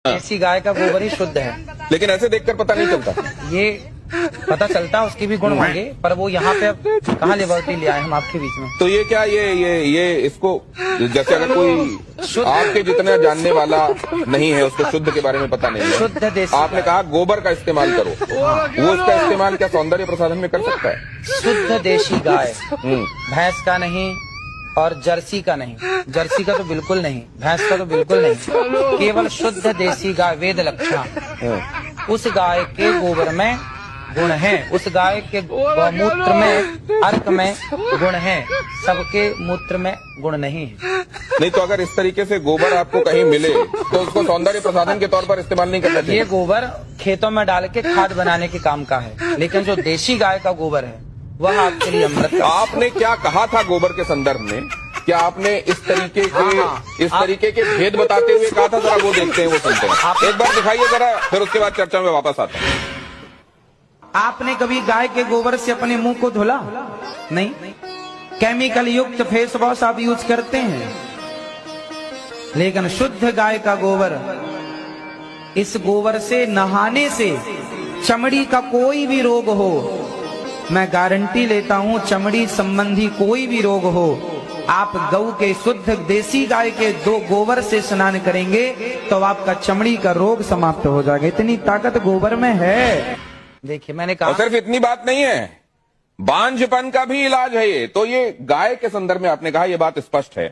देसी गाय का गोबर ही शुद्ध है। लेकिन ऐसे देखकर पता नहीं चलता। ये पता चलता उसके भी गुण होंगे, पर वो यहाँ पे कहाँ लिबर्टी ले आए हम आपके बीच में। तो ये क्या ये इसको जैसे अगर कोई आपके जितना जानने वाला नहीं है, उसको शुद्ध के बारे में पता नहीं है, शुद्ध देसी आपने कहा गोबर का इस्तेमाल करो, वो इसका इस्तेमाल क्या सौंदर्य प्रसाधन में कर सकता है? शुद्ध देसी गाय, भैंस का नहीं और जर्सी का नहीं। जर्सी का तो बिल्कुल नहीं, भैंस का तो बिल्कुल नहीं, केवल शुद्ध देसी गाय वेद लक्षण। उस गाय के गोबर में गुण है, उस गाय के मूत्र में अर्क में गुण है, सबके मूत्र में गुण नहीं है। नहीं तो अगर इस तरीके से गोबर आपको कहीं मिले तो उसको सौंदर्य प्रसाधन के तौर पर इस्तेमाल नहीं करना चाहिए। ये गोबर खेतों में डाल के खाद बनाने के काम का है, लेकिन जो देसी गाय का गोबर है वह आपके लिए अमृत का। आपने क्या कहा था गोबर के संदर्भ में? क्या आपने इस तरीके के भेद बताते हुए कहा था? जरा वो देखते हैं, वो सुनते हैं। एक बार दिखाइए जरा, फिर उसके बाद चर्चा में वापस आता है। आपने कभी गाय के गोबर से अपने मुंह को धुला? नहीं। केमिकल युक्त फेस वॉश आप यूज करते हैं, लेकिन शुद्ध गाय का गोबर, इस गोबर से नहाने से चमड़ी का कोई भी रोग हो, मैं गारंटी लेता हूं, चमड़ी संबंधी कोई भी रोग हो, आप गऊ के शुद्ध देसी गाय के दो गोबर से स्नान करेंगे तो आपका चमड़ी का रोग समाप्त हो जाएगा। इतनी ताकत गोबर में है। देखिए मैंने कहा, और सिर्फ इतनी बात नहीं है, बांझपन का भी इलाज है ये। तो ये गाय के संदर्भ में आपने कहा, ये बात स्पष्ट है।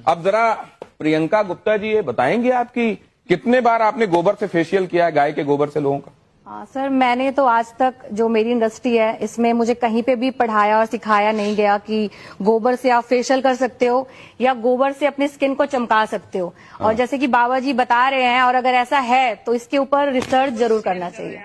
अब जरा प्रियंका गुप्ता जी ये बताएंगे आपकी कितने बार आपने गोबर से फेशियल किया है, गाय के गोबर से लोगों का? सर मैंने तो आज तक, जो मेरी इंडस्ट्री है इसमें मुझे कहीं पे भी पढ़ाया और सिखाया नहीं गया कि गोबर से आप फेशियल कर सकते हो या गोबर से अपनी स्किन को चमका सकते हो। और जैसे कि बाबा जी बता रहे हैं, और अगर ऐसा है तो इसके ऊपर रिसर्च जरूर करना चाहिए।